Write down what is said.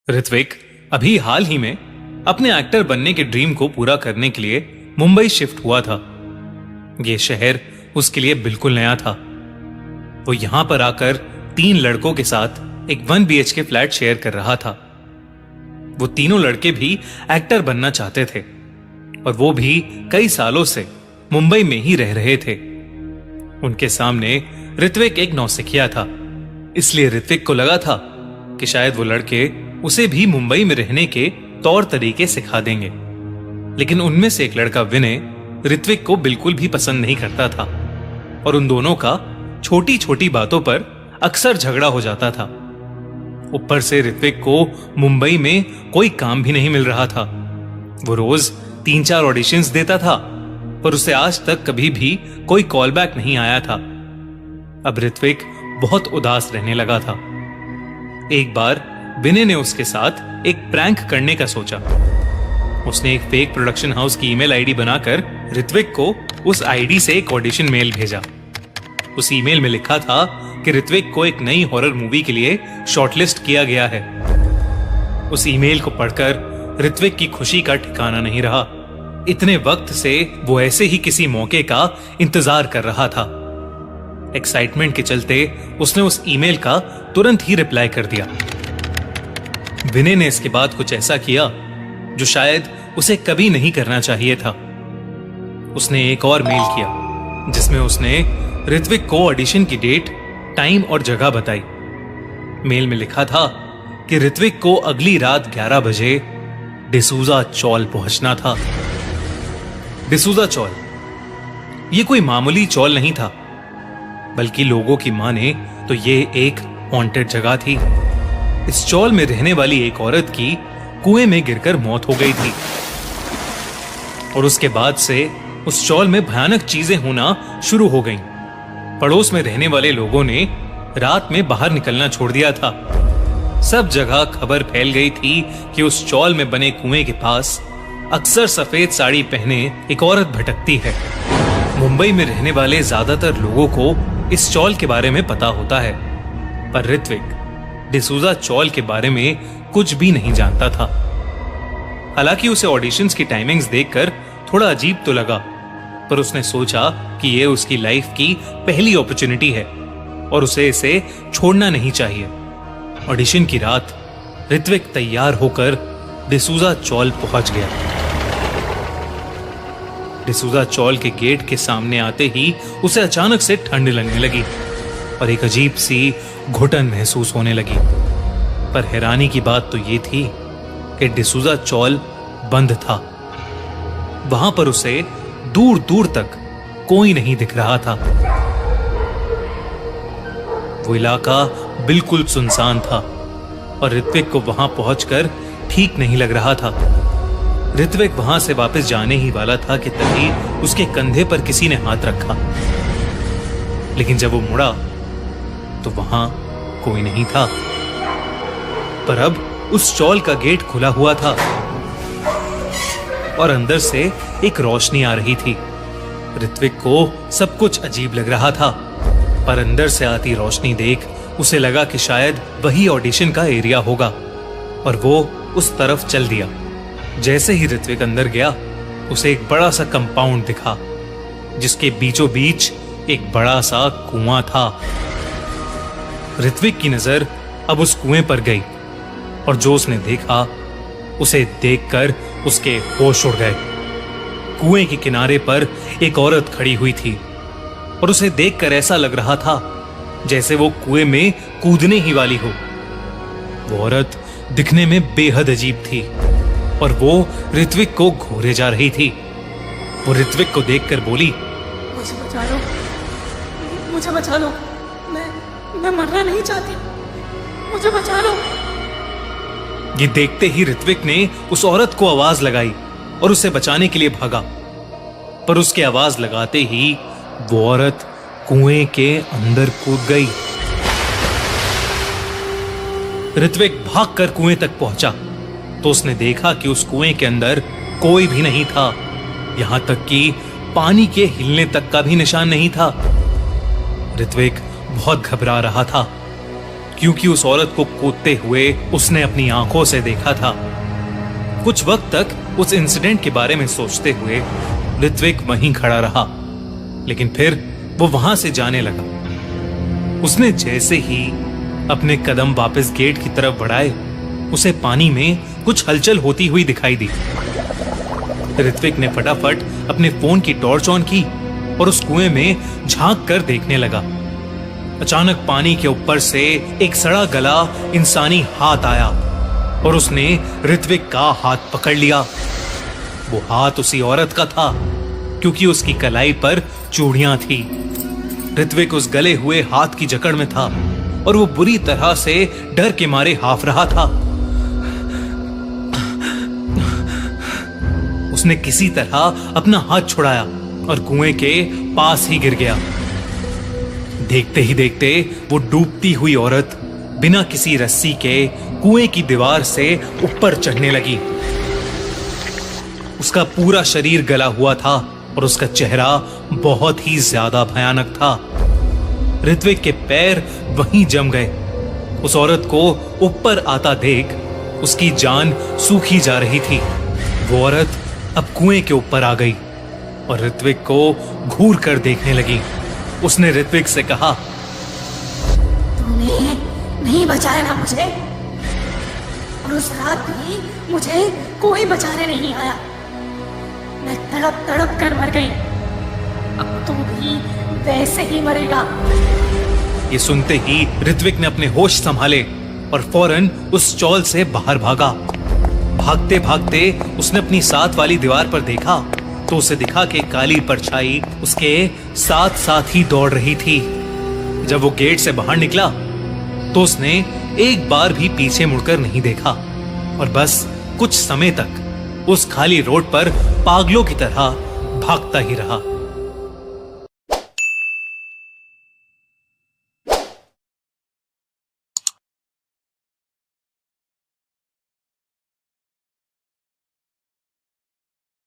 ऋत्विक अभी हाल ही में अपने एक्टर बनने के ड्रीम को पूरा करने के लिए मुंबई शिफ्ट हुआ था। यह शहर उसके लिए बिल्कुल नया था। वो यहां पर आकर 3 लड़कों के साथ एक 1 BHK फ्लैट शेयर कर रहा था। वो तीनों लड़के भी एक्टर बनना चाहते थे और वो भी कई सालों से मुंबई में ही रह रहे थे। उनके सामने ऋत्विक एक नौसिखिया था, इसलिए ऋत्विक को लगा था कि शायद वो लड़के उसे भी मुंबई में रहने के तौर तरीके सिखा देंगे। लेकिन उनमें से एक लड़का विनय ऋत्विक को बिल्कुल भी पसंद नहीं करता था और उन दोनों का छोटी छोटी बातों पर अक्सर झगड़ा हो जाता था। ऊपर से ऋत्विक को मुंबई में कोई काम भी नहीं मिल रहा था। वो रोज 3-4 ऑडिशंस देता था, पर उसे आज तक कभी भी कोई कॉल बैक नहीं आया था। अब ऋत्विक बहुत उदास रहने लगा था। एक बार विनय ने उसके साथ एक प्रैंक करने का सोचा। उसने एक फेक प्रोडक्शन हाउस की ईमेल आईडी बनाकर ऋत्विक को उस आईडी से एक ऑडिशन मेल भेजा। उस ईमेल में लिखा था कि ऋत्विक को एक नई हॉरर मूवी के लिए शॉर्टलिस्ट किया गया है। उस ईमेल को पढ़कर ऋत्विक की खुशी का ठिकाना नहीं रहा। इतने वक्त से वो ऐसे ही किसी मौके का इंतजार कर रहा था। एक्साइटमेंट के चलते उसने उस ईमेल का तुरंत ही रिप्लाई कर दिया। विनय ने इसके बाद कुछ ऐसा किया जो शायद उसे कभी नहीं करना चाहिए था। उसने एक और मेल किया जिसमें उसने ऋत्विक को ऑडिशन की डेट, टाइम और जगह बताई। मेल में लिखा था कि ऋत्विक को अगली रात 11 बजे डिसूजा चौल पहुंचना था। डिसूजा चौल यह कोई मामूली चौल नहीं था, बल्कि लोगों की माने तो यह एक हॉन्टेड जगह थी। इस चौल में रहने वाली एक औरत की कुएं में गिरकर मौत हो गई थी और उसके बाद से उस चौल में भयानक चीजें होना शुरू हो गईं। पड़ोस में रहने वाले लोगों ने रात में बाहर निकलना छोड़ दिया था। सब जगह खबर फैल गई थी कि उस चौल में बने कुएं के पास अक्सर सफेद साड़ी पहने एक औरत भटकती है। मुंबई में रहने वाले ज्यादातर लोगों को इस चौल के बारे में पता होता है, पर ऋत्विक डिसूजा चौल के बारे में कुछ भी नहीं जानता था। हालांकि उसे ऑडिशंस की टाइमिंग्स देखकर थोड़ा अजीब तो लगा, पर उसने सोचा कि यह उसकी लाइफ की पहली अपॉर्चुनिटी है और उसे इसे छोड़ना नहीं चाहिए। ऑडिशन की रात ऋत्विक तैयार होकर डिसूजा चौल पहुंच गया। डिसूजा चौल के गेट के सामने आते ही उसे अचानक से ठंड लगने लगी और एक अजीब सी घुटन महसूस होने लगी। पर हैरानी की बात तो यह थी कि डिसूजा चौल बंद था। वहां पर उसे दूर दूर तक कोई नहीं दिख रहा था। वो इलाका बिल्कुल सुनसान था और ऋत्विक को वहां पहुंचकर ठीक नहीं लग रहा था। ऋत्विक वहां से वापस जाने ही वाला था कि तभी उसके कंधे पर किसी ने हाथ रखा। लेकिन जब वो मुड़ा तो वहां कोई नहीं था। पर अब उस चौल का गेट खुला हुआ था और अंदर से एक रोशनी आ रही थी। ऋत्विक को सब कुछ अजीब लग रहा था, पर अंदर से आती रोशनी देख उसे लगा कि शायद वही ऑडिशन का एरिया होगा और वो उस तरफ चल दिया। जैसे ही ऋत्विक अंदर गया, उसे एक बड़ा सा कंपाउंड दिखा जिसके बीचों बीच एक बड़ा सा कुआं था। ऋत्विक की नजर अब उस कुएं पर गई और जो उसने देखा उसे देखकर उसके होश उड़ गए। कुएं के किनारे पर एक औरत खड़ी हुई थी और उसे देखकर ऐसा लग रहा था जैसे वो कुएं में कूदने ही वाली हो। वो औरत दिखने में बेहद अजीब थी और वो ऋत्विक को घूरे जा रही थी। वो ऋत्विक को देखकर बोली, मुझे बचा लो, मुझे बचा लो, मैं मरना नहीं चाहती, मुझे बचा लो। ये देखते ही ऋत्विक ने उस औरत को आवाज लगाई और उसे बचाने के लिए भागा, पर उसके आवाज लगाते ही वो औरत कुएं के अंदर कूद गई। ऋत्विक भागकर कुएं तक पहुंचा तो उसने देखा कि उस कुएं के अंदर कोई भी नहीं था। यहां तक कि पानी के हिलने तक का भी निशान नहीं था। ऋत्विक बहुत घबरा रहा था क्योंकि उस औरत को कूदते हुए उसने अपनी आंखों से देखा था। कुछ वक्त तक उस इंसिडेंट के बारे में सोचते हुए ऋत्विक वहीं खड़ा रहा, लेकिन फिर वो वहां से जाने लगा। उसने जैसे ही अपने कदम वापस गेट की तरफ बढ़ाए, उसे पानी में कुछ हलचल होती हुई दिखाई दी। ऋत्विक ने फटाफट अपने फोन की टॉर्च ऑन की और उस कुएं में झांक कर देखने लगा। अचानक पानी के ऊपर से एक सड़ा गला इंसानी हाथ आया और उसने ऋत्विक का हाथ पकड़ लिया। वो हाथ उसी औरत का था, क्योंकि उसकी कलाई पर चूड़ियां थी। ऋत्विक उस गले हुए हाथ की जकड़ में था और वो बुरी तरह से डर के मारे हाफ रहा था। उसने किसी तरह अपना हाथ छुड़ाया और कुएं के पास ही गिर गया। देखते ही देखते वो डूबती हुई औरत बिना किसी रस्सी के कुएं की दीवार से ऊपर चढ़ने लगी। उसका पूरा शरीर गला हुआ था और उसका चेहरा बहुत ही ज्यादा भयानक था। ऋत्विक के पैर वहीं जम गए। उस औरत को ऊपर आता देख उसकी जान सूखी जा रही थी। वो औरत अब कुएं के ऊपर आ गई और ऋत्विक को घूर कर देखने लगी। उसने ऋत्विक से कहा, तूने नहीं बचाया ना मुझे, और उस रात भी मुझे कोई बचाने नहीं आया। मैं तड़प तड़प कर मर गई। अब तू भी वैसे ही मरेगा। ये सुनते ही ऋत्विक ने अपने होश संभाले और फौरन उस चौल से बाहर भागा। भागते भागते उसने अपनी साथ वाली दीवार पर देखा तो उसे दिखा कि काली परछाई उसके साथ साथ ही दौड़ रही थी। जब वो गेट से बाहर निकला तो उसने एक बार भी पीछे मुड़कर नहीं देखा और बस कुछ समय तक उस खाली रोड पर पागलों की तरह भागता ही रहा।